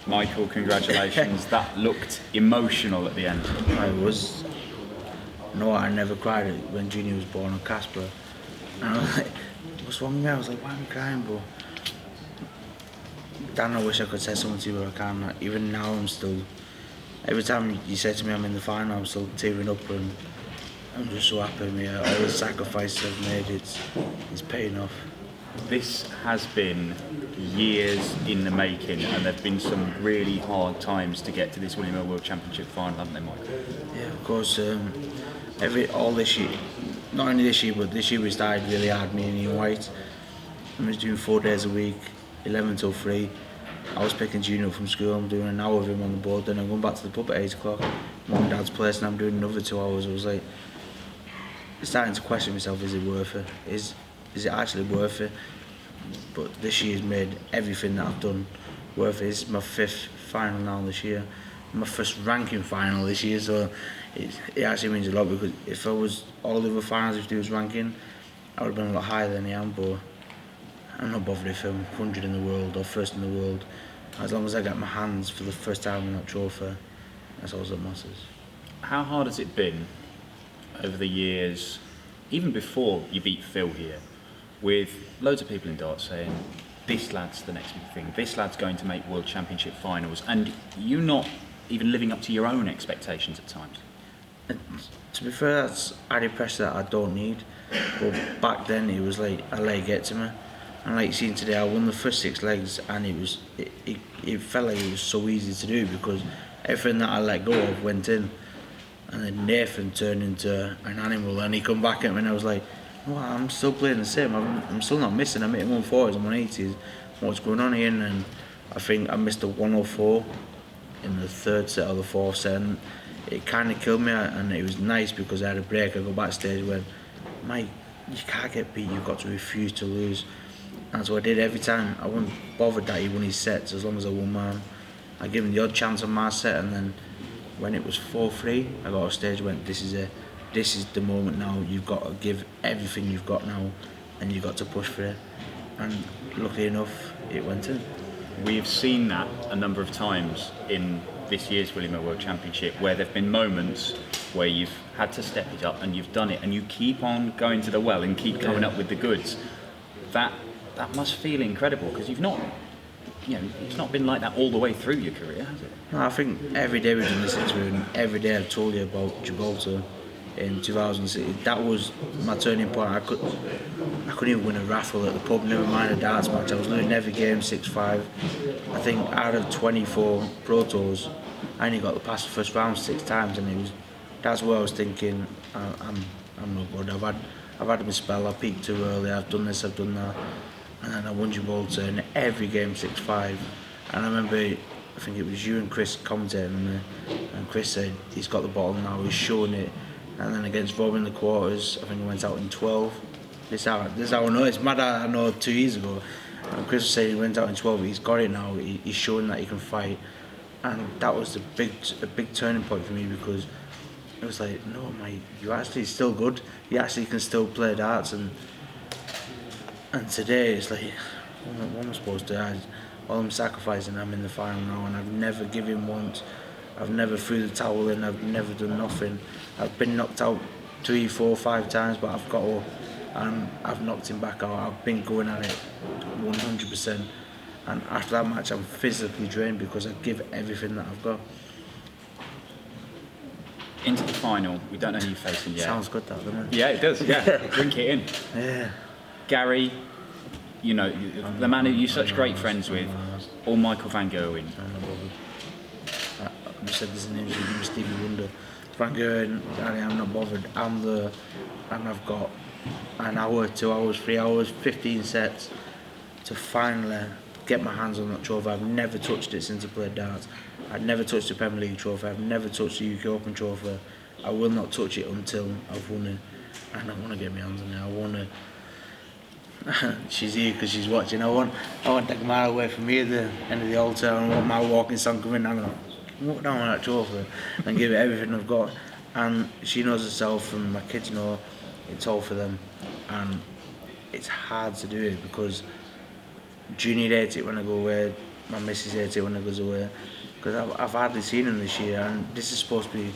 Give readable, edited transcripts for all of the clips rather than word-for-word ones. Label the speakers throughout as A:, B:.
A: Michael, congratulations. That looked emotional at the end.
B: I was. No, I never cried when Junior was born on Casper. And I was like, what's wrong with me? I was like, why am I crying, bro? Dan, I wish I could say something to you, but I can't. Like, even now, I'm still. Every time you say to me I'm in the final, I'm still tearing up, and I'm just so happy. All the sacrifices I've made, it's paying off.
A: This has been years in the making, and there've been some really hard times to get to this William Hill World Championship final, haven't they, Michael?
B: Yeah, of course. All this year, not only this year, but this year we started really hard. Me and Ian White. I was doing 4 days a week, 11 till 3. I was picking Junior up from school. I'm doing an hour with him on the board. Then I'm going back to the pub at 8 o'clock. Mum and Dad's place, and I'm doing another 2 hours. I was like, starting to question myself: is it worth it? Is it actually worth it? But this year's made everything that I've done worth it. It's my 5th final now this year, my first ranking final this year, so it actually means a lot, because if I was all the other finals, if there was ranking, I would have been a lot higher than I am, but I'm not bothered if I'm 100 in the world or first in the world. As long as I get my hands for the first time on that trophy, that's all that matters.
A: How hard has it been over the years, even before you beat Phil here, with loads of people in darts saying, this lad's the next big thing, this lad's going to make World Championship finals, and you not even living up to your own expectations at times?
B: And to be fair, that's added pressure that I don't need. But back then it was like I let it get to me. And like you seen today, I won the first 6 legs, and it felt like it was so easy to do, because everything that I let go of went in. And then Nathan turned into an animal, and he come back at me, and I was like, well, I'm still playing the same. I'm still not missing. I'm hitting 140s and 180s. What's going on here? And I think I missed a 104 in the 3rd set or the 4th set, and it kind of killed me. And it was nice because I had a break. I go backstage when, Mike, you can't get beat. You've got to refuse to lose. And so I did every time. I wasn't bothered that he won his sets, as long as I won mine. I gave him the odd chance on my set, and then when it was 4-3, I got off stage and went, this is it. This is the moment now. You've got to give everything you've got now, and you've got to push for it. And luckily enough, it went in.
A: We've seen that a number of times in this year's William Hill World Championship, where there have been moments where you've had to step it up and you've done it, and you keep on going to the well and keep coming up with the goods. That must feel incredible, because you've not, it's not been like that all the way through your career, has it?
B: No, I think every day we've done this interview, and every day I've told you about Gibraltar in 2006. That was my turning point. I couldn't even win a raffle at the pub, never mind a darts match. I was losing every game 6-5. I think out of 24 Pro Tours, I only got past the first round 6 times, and that's where I was thinking, I'm not good. I've had a spell. I peaked too early. I've done this, I've done that, and then I won Gibraltar in every game 6-5. And I remember, I think it was you and Chris commentating, and Chris said he's got the bottle now, he's showing it. And then against Rob in the quarters, I think he went out in 12. This is how I know. It's mad. I know 2 years ago. And Chris was saying he went out in 12. He's got it now. He's showing that he can fight. And that was a big turning point for me, because it was like, no, mate, you actually still good. You actually can still play darts. And today it's like, what am I supposed to? All I'm sacrificing. I'm in the final now, and I've never given once. I've never threw the towel in. I've never done nothing. I've been knocked out 3, 4, 5 times, but I've got up, and I've knocked him back out. I've been going at it 100%. And after that match, I'm physically drained, because I give everything that I've got.
A: Into the final, we don't know who you're facing yet.
B: Sounds good, that, doesn't it?
A: Yeah, it does. Yeah, drink it in.
B: Yeah.
A: Gary, the man who you're such great friends with, or Michael van Gerwen.
B: I said this in the interview with Stevie Wonder. Van Gerwen, I'm not bothered. I'm there, and I've got an hour, 2 hours, 3 hours, 15 sets to finally get my hands on that trophy. I've never touched it since I played darts. I've never touched the Premier League trophy. I've never touched the UK Open trophy. I will not touch it until I've won it. And I want to get my hands on it. I want to. She's here because she's watching. I want to take my away from here at the end of the altar, and I want my walking song coming. I'm going to walk down on that trophy and give it everything I've got. And she knows herself, and my kids know it's all for them. And it's hard to do it, because Junior hates it when I go away. my missus hates it when I goes away, because I've hardly seen him this year, and this is supposed to be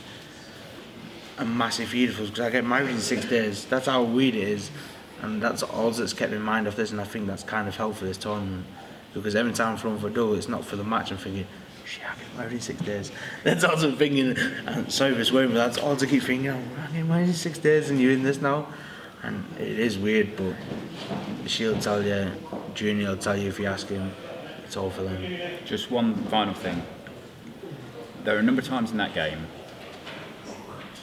B: a massive year for us, because I get married in 6 days. That's how weird it is, and that's all that's kept my mind off this, and I think that's kind of helped for this tournament, because every time I'm throwing for a double, it's not for the match. I'm thinking, shit, I get married in 6 days. That's all I'm thinking, and sorry for swearing, but that's all I keep thinking. I get married in 6 days, and you're in this now, and it is weird, but she'll tell you, Junior will tell you if you ask him. It's all for them.
A: Just one final thing. There are a number of times in that game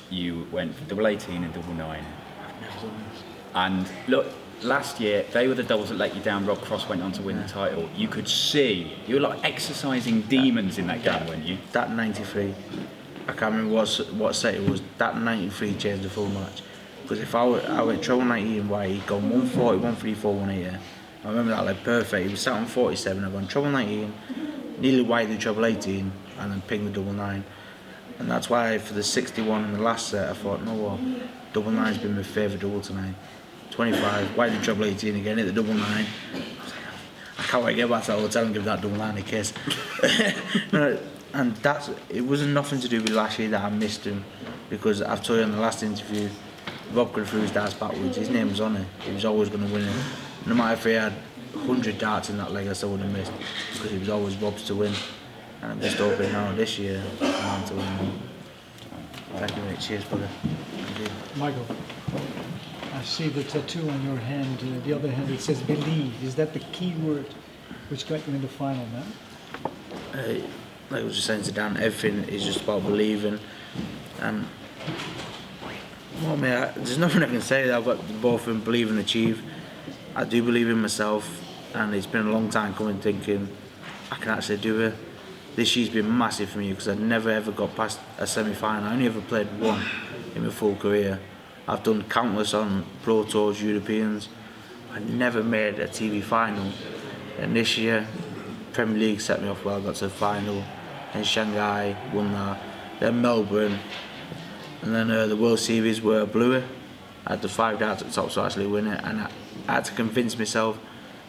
A: you went for double 18 and double 9. And look, last year they were the doubles that let you down. Rob Cross went on to win the title. You could see you were like exercising demons in that game, weren't you?
B: That 93, I can't remember what set it was. That 93 changed the full match. Because if I went treble 19 white, he'd gone 140, 134, 180. I remember that like perfect. He was sat on 47. I gone treble 19, nearly white the treble 18, and then pinged the double 9. And that's why for the 61 in the last set, I thought, no what, double 9's been my favourite double tonight. 25, white the treble 18 again, hit the double 9. I can't wait to get back to the hotel and give that double 9 a kiss. And it wasn't nothing to do with last year that I missed him, because I've told you in the last interview, Rob could have threw his darts backwards. His name was on it. He was always going to win it. No matter if he had 100 darts in that leg, I still wouldn't have missed, because he was always Rob's to win. And I'm just hoping now this year I'm to win. Thank you, mate. Cheers, brother. Thank you.
C: Michael, I see the tattoo on your hand. The other hand, it says believe. Is that the key word which got you in the final, man?
B: Like I was just saying to Dan, everything is just about believing. And well, mate, there's nothing I can say that I've got both of them believe and achieve. I do believe in myself, and it's been a long time coming thinking I can actually do it. This year's been massive for me because I never ever got past a semi-final. I only ever played one in my full career. I've done countless on Pro Tours, Europeans. I never made a TV final. And this year, Premier League set me off well. I got to the final in Shanghai, won that. Then Melbourne, and then the World Series where I blew it. I had the 5 darts at the top to actually win it, and I had to convince myself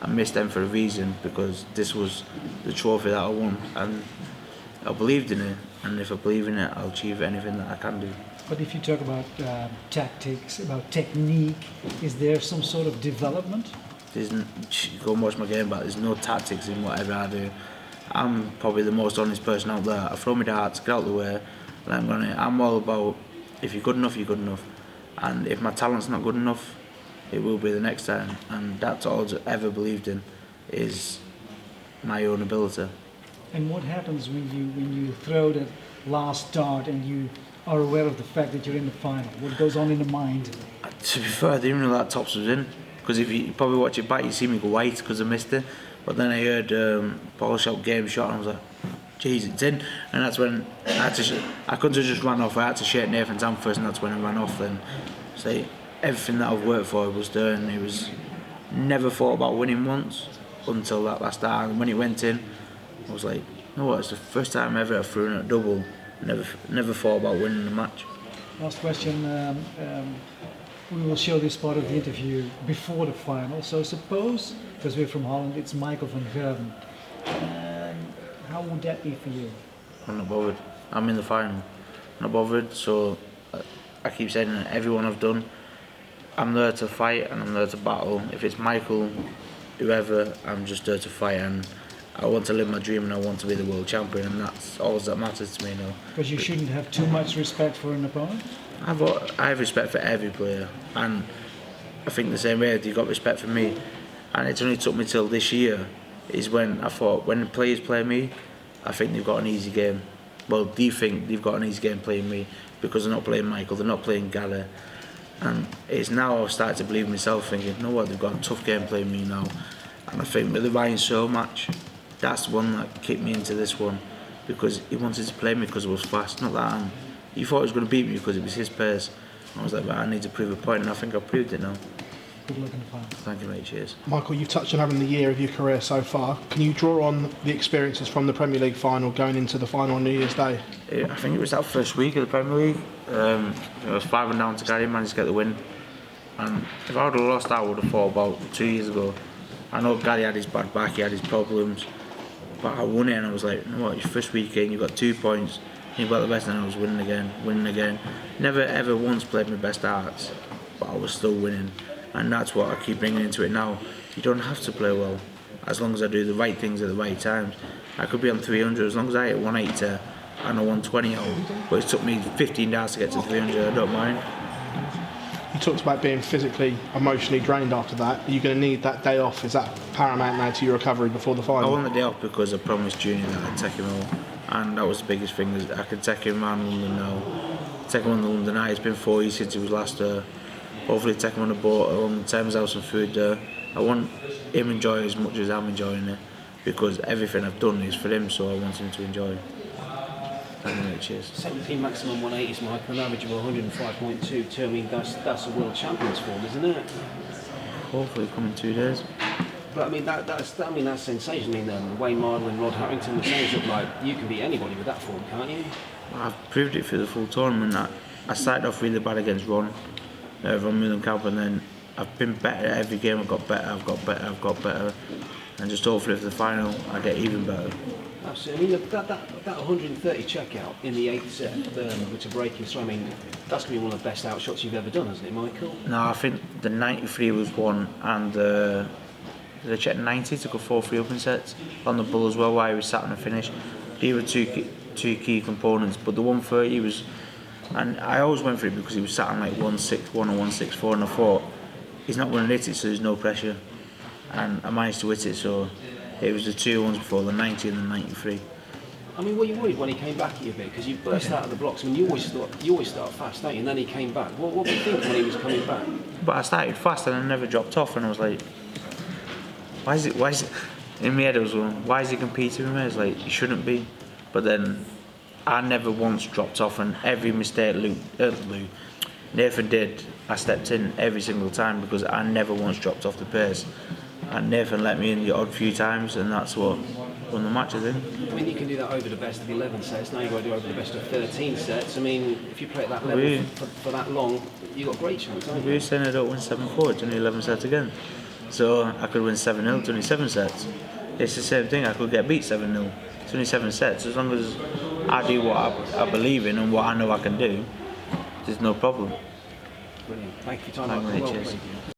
B: I missed them for a reason, because this was the trophy that I won, and I believed in it, and if I believe in it, I'll achieve anything that I can do.
C: But if you talk about tactics, about technique, is there some sort of development?
B: Go and watch my game back, there's no tactics in whatever I do. I'm probably the most honest person out there. I throw my darts, get out the way, and I'm all about, if you're good enough, you're good enough. And if my talent's not good enough, it will be the next time. And that's all I've ever believed in, is my own ability.
C: And what happens when you throw that last dart and you are aware of the fact that you're in the final? What goes on in the mind?
B: To be fair, I didn't even know that tops was in, because if you probably watch it back, you see me go white because I missed it. But then I heard Paul shout game shot, and I was like, jeez, it's in. And that's when I couldn't have just ran off. I had to shake Nathan's hand first, and that's when I ran off. Then, so everything that I've worked for was there, and it was never thought about winning once until that last dart. And when it went in, I was like, you know what? It's the first time ever I've thrown a double. Never thought about winning the match.
C: Last question. We will show this part of the interview before the final. So suppose, because we're from Holland, it's Michael van Gerwen. How would that be for you?
B: I'm not bothered. I'm in the final. I'm not bothered. So I keep saying that everyone I've done, I'm there to fight and I'm there to battle. If it's Michael, whoever, I'm just there to fight, and I want to live my dream and I want to be the world champion, and that's all that matters to me now.
C: Because you shouldn't have too much respect for an opponent?
B: I have respect for every player, and I think the same way you've got respect for me. And it's only took me till this year is when I thought, when the players play me, I think they've got an easy game. Well, do you think they've got an easy game playing me? Because they're not playing Michael, they're not playing Gallagher. And it's now I've started to believe in myself, thinking, you know what, they've got a tough game playing me now. And I think with the Ryan Searle match, that's the one that kicked me into this one, because he wanted to play me because I was fast, not that. And he thought he was going to beat me because it was his pace. And I was like, well, I need to prove a point, and I think I've proved it now.
C: Good luck in the final.
B: Thank you, mate. Cheers.
D: Michael, you've touched on having the year of your career so far. Can you draw on the experiences from the Premier League final going into the final on New Year's Day?
B: I think it was that first week of the Premier League. It was 5 down to Gary, managed to get the win. And if I would have lost, I would have thought about 2 years ago. I know Gary had his bad back, he had his problems, But I won it and I was like, you know what, your first weekend, you got 2 points, you got the best, and I was winning again. Never ever once played my best darts, but I was still winning. And that's what I keep bringing into it now. You don't have to play well, as long as I do the right things at the right times. I could be on 300, as long as I hit 180 and a 120 out, but it took me 15 darts to get to 300, I don't mind.
D: You talked about being physically, emotionally drained after that. Are you going to need that day off? Is that paramount now to your recovery before the
B: I
D: final?
B: want the day off because I promised Junior that I'd take him out, and that was the biggest thing, is I could take him around London now. Take him on the London Eye. It's been 4 years since he was last there. Hopefully take him on a boat along the Thames, have some food there. I want him to enjoy as much as I'm enjoying it, because everything I've done is for him, so I want him to enjoy. Cheers.
E: 17 maximum 180s, Michael, an average of 105.22. I mean, that's a world champions form, isn't it?
B: Hopefully come in 2 days.
E: But I mean, that's sensational. I mean, Wayne Mardle and Rod Harrington were saying something like, you can beat anybody with that form, can't you?
B: I've proved it through the full tournament. I started off really bad against Ron Millenkamp, and then I've been better at every game. I've got better, and just hopefully for the final I get even better.
E: Absolutely. I mean, look, that 130 checkout in the 8th set, which are breaking through, I mean, that's going to be one of the best outshots you've ever done, hasn't it, Michael?
B: No, I think the 93 was one, and the check 90 took a 4-3 open sets on the bull as well, while he was sat on the finish. They were two key components, but the 130 was, and I always went for it because he was sat on like 161 or 164, and I thought he's not going to hit it, so there's no pressure, and I managed to hit it. So it was the 2 ones before, the 90 and the 93.
E: I mean, were you worried when he came back at you a bit? Because you burst out of the blocks. I mean, you always start fast, don't you? And then he came back. What were you thinking when he was coming back?
B: But I started fast and I never dropped off, and I was like, why is it? In my head I was going, why is he competing with me? It's like, he shouldn't be. But then I never once dropped off, and every mistake Nathan did, I stepped in every single time, because I never once dropped off the pace. And Nathan let me in the odd few times, and that's what won the match, I think.
E: I mean, you can do that over the best of 11 sets. Now you've got to do over the best of 13 sets. I mean, if you play at that level for that long, you've got a great chance, haven't you?
B: We're saying I don't win 7-4, it's only 11 sets again. So I could win 7-0, it's only 7 sets. It's the same thing, I could get beat 7-0. It's only 7 sets. As long as I do what I believe in and what I know I can do, there's no problem.
E: Brilliant. Thank you for your time, Michael. Well played.